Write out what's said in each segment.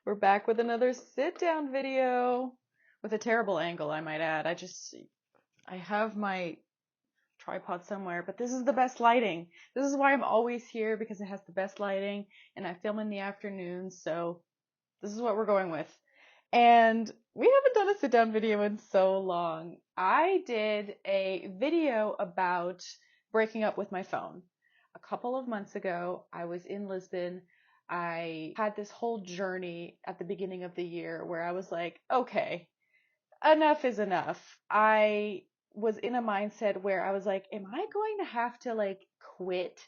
We're back with another sit down video with a terrible angle, I might add. I have my tripod somewhere, but this is the best lighting. This is why I'm always here, because it has the best lighting and I film in the afternoons, so this is what we're going with. And we haven't done a sit down video in so long. I did a video about breaking up with my phone. A couple of months ago, I was in Lisbon. I had this whole journey at the beginning of the year where I was like, okay, enough is enough. I was in a mindset where I was like, am I going to have to quit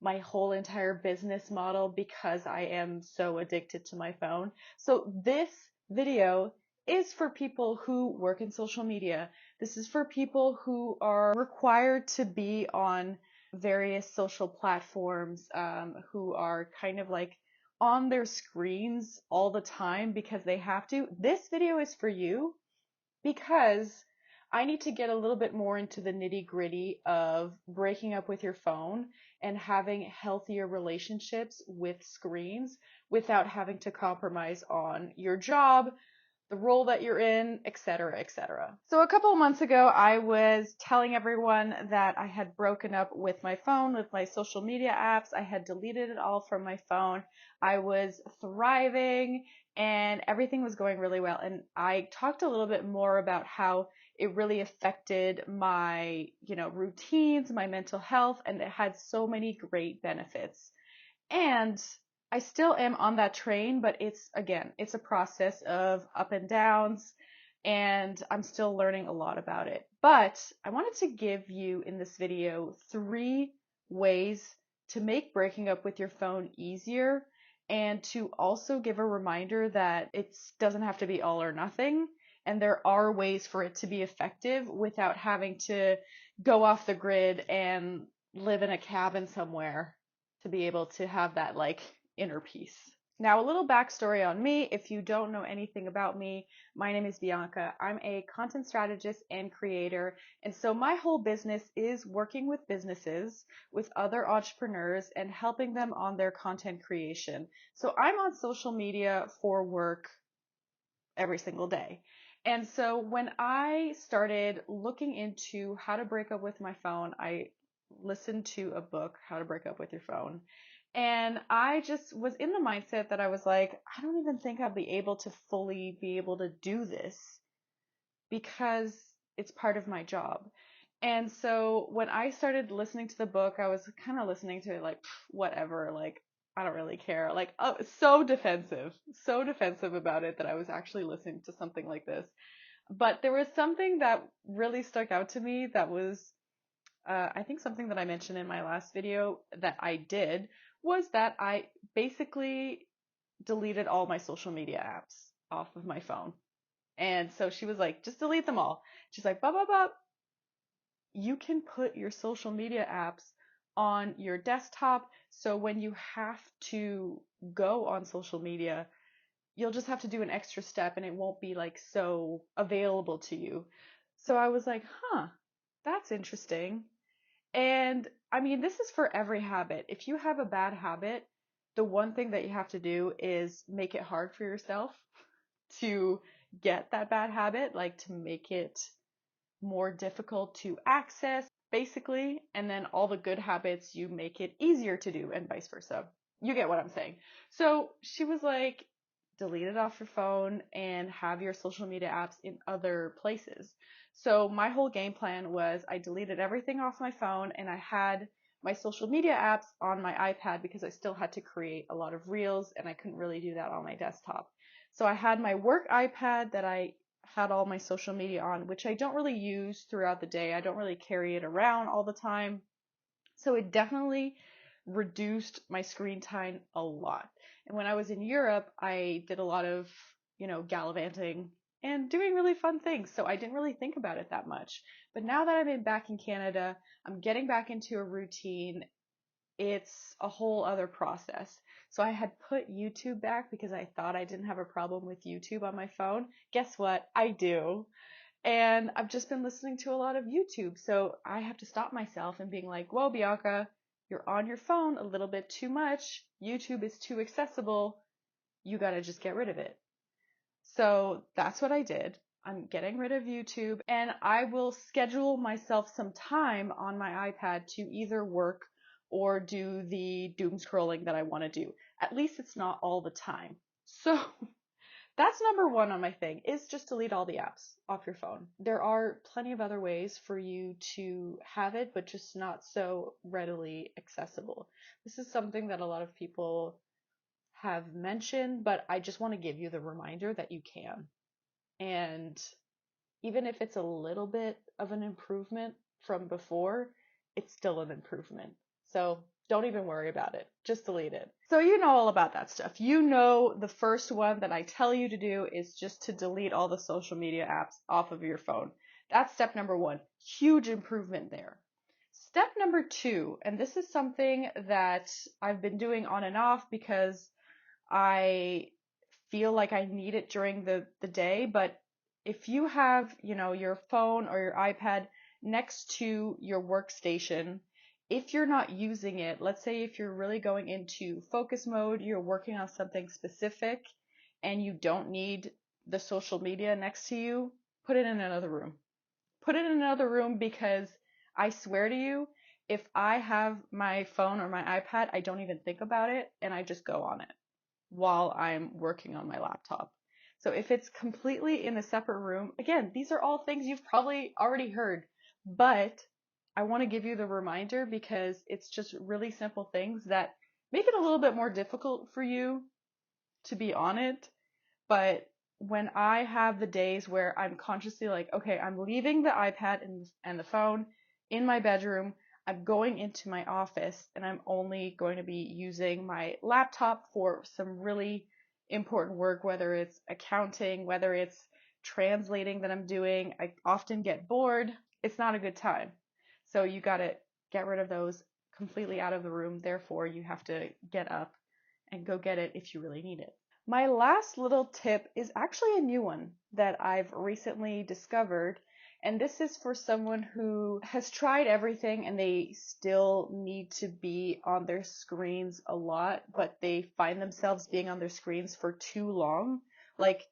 my whole entire business model because I am so addicted to my phone? So this video is for people who work in social media. This is for people who are required to be on various social platforms, who are kind of like on their screens all the time because they have to. This video is for you because I need to get a little bit more into the nitty gritty of breaking up with your phone and having healthier relationships with screens without having to compromise on your job, the role that you're in, etc., etc. So a couple of months ago, I was telling everyone that I had broken up with my phone, with my social media apps. I had deleted it all from my phone. I was thriving and everything was going really well. And I talked a little bit more about how it really affected my, routines, my mental health, and it had so many great benefits. And I still am on that train, but it's a process of up and downs, and I'm still learning a lot about it. But I wanted to give you in this video 3 ways to make breaking up with your phone easier, and to also give a reminder that it doesn't have to be all or nothing, and there are ways for it to be effective without having to go off the grid and live in a cabin somewhere to be able to have that inner peace. Now, a little backstory on me. If you don't know anything about me, my name is Bianca. I'm a content strategist and creator. And so my whole business is working with businesses, with other entrepreneurs, and helping them on their content creation. So I'm on social media for work every single day. And so when I started looking into how to break up with my phone, I listened to a book, How to Break Up with Your Phone. And I just was in the mindset that I was like, I don't even think I'll be able to fully be able to do this because it's part of my job. And so when I started listening to the book, I was kind of listening to it like, whatever, I don't really care. Oh, so defensive about it that I was actually listening to something like this. But there was something that really stuck out to me that was, I think something that I mentioned in my last video that I did was that I basically deleted all my social media apps off of my phone. And so she was like, just delete them all. She's like, blah, blah, blah. You can put your social media apps on your desktop. So when you have to go on social media, you'll just have to do an extra step and it won't be so available to you. So I was like, huh, that's interesting. And I mean, this is for every habit. If you have a bad habit, the one thing that you have to do is make it hard for yourself to get that bad habit, to make it more difficult to access, basically. And then all the good habits, you make it easier to do, and vice versa. You get what I'm saying. So she was like, delete it off your phone and have your social media apps in other places. So my whole game plan was I deleted everything off my phone and I had my social media apps on my iPad because I still had to create a lot of reels and I couldn't really do that on my desktop. So I had my work iPad that I had all my social media on, which I don't really use throughout the day. I don't really carry it around all the time. So it definitely reduced my screen time a lot. And when I was in Europe, I did a lot of, gallivanting and doing really fun things. So I didn't really think about it that much. But now that back in Canada, I'm getting back into a routine. It's a whole other process. So I had put YouTube back because I thought I didn't have a problem with YouTube on my phone. Guess what? I do. And I've just been listening to a lot of YouTube. So I have to stop myself and being like, whoa, Bianca, you're on your phone a little bit too much. YouTube is too accessible. you got to just get rid of it. So that's what I did. I'm getting rid of YouTube, and I will schedule myself some time on my iPad to either work or do the doom scrolling that I want to do. At least it's not all the time. So that's number one on my thing, is just delete all the apps off your phone. There are plenty of other ways for you to have it, but just not so readily accessible. This is something that a lot of people have mentioned, but I just want to give you the reminder that you can. And even if it's a little bit of an improvement from before, it's still an improvement. So don't even worry about it. Just delete it. So you know all about that stuff. You know the first one that I tell you to do is just to delete all the social media apps off of your phone. That's step number one. Huge improvement there. Step number two, and this is something that I've been doing on and off because I feel like I need it during the day, but if you have, your phone or your iPad next to your workstation, if you're not using it, let's say if you're really going into focus mode, you're working on something specific and you don't need the social media next to you, put it in another room. Put it in another room, because I swear to you, if I have my phone or my iPad, I don't even think about it and I just go on it while I'm working on my laptop. So if it's completely in a separate room, again, these are all things you've probably already heard, but I want to give you the reminder because it's just really simple things that make it a little bit more difficult for you to be on it. But when I have the days where I'm consciously like, okay, I'm leaving the iPad and the phone in my bedroom, I'm going into my office, and I'm only going to be using my laptop for some really important work, whether it's accounting, whether it's translating that I'm doing. I often get bored. It's not a good time. So you got to get rid of those completely out of the room. Therefore, you have to get up and go get it if you really need it. My last little tip is actually a new one that I've recently discovered, and this is for someone who has tried everything and they still need to be on their screens a lot, but they find themselves being on their screens for too long. Like,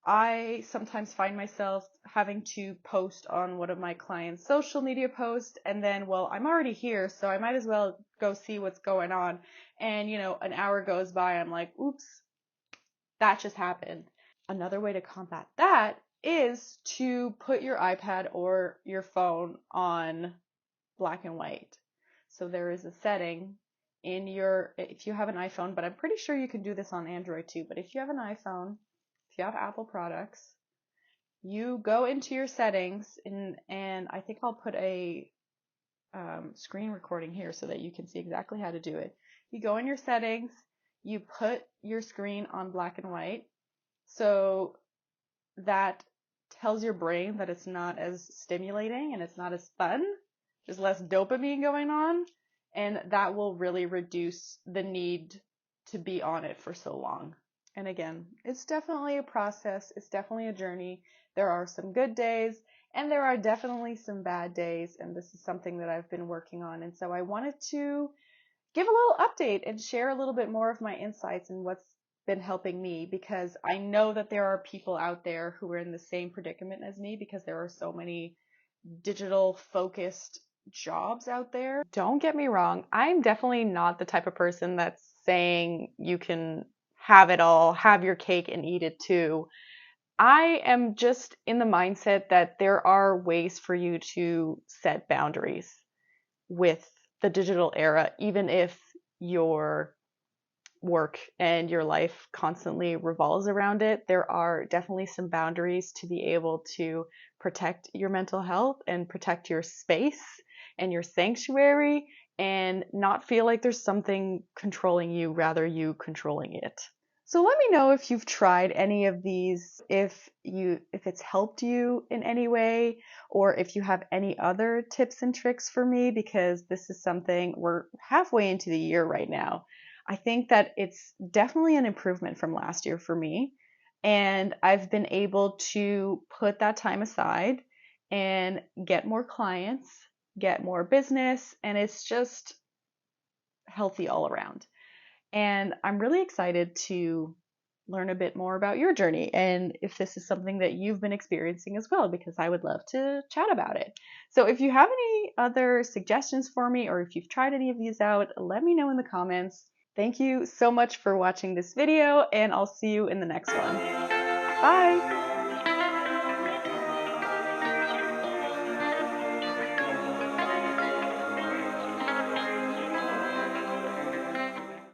I sometimes find myself having to post on one of my clients' social media posts, and then, well, I'm already here, so I might as well go see what's going on. And, an hour goes by, I'm like, oops, that just happened. Another way to combat that is to put your iPad or your phone on black and white. So there is a setting if you have an iPhone, but I'm pretty sure you can do this on Android too, but if you have an iPhone, if you have Apple products, you go into your settings, and I think I'll put a screen recording here so that you can see exactly how to do it. You go in your settings, you put your screen on black and white, so that tells your brain that it's not as stimulating and it's not as fun. There's less dopamine going on, and that will really reduce the need to be on it for so long. And again, it's definitely a process. It's definitely a journey. There are some good days and there are definitely some bad days, and this is something that I've been working on. And so I wanted to give a little update and share a little bit more of my insights and what's been helping me, because I know that there are people out there who are in the same predicament as me, because there are so many digital focused jobs out there. Don't get me wrong, I'm definitely not the type of person that's saying you can have it all, have your cake and eat it too. I am just in the mindset that there are ways for you to set boundaries with the digital era, even if your work and your life constantly revolves around it. There are definitely some boundaries to be able to protect your mental health and protect your space and your sanctuary, and not feel like there's something controlling you, rather you controlling it. So let me know if you've tried any of these, if it's helped you in any way, or if you have any other tips and tricks for me, because this is something, we're halfway into the year right now. I think that it's definitely an improvement from last year for me, and I've been able to put that time aside and get more clients, get more business, and it's just healthy all around. And I'm really excited to learn a bit more about your journey and if this is something that you've been experiencing as well, because I would love to chat about it. So if you have any other suggestions for me, or if you've tried any of these out, let me know in the comments. Thank you so much for watching this video, and I'll see you in the next one. Bye!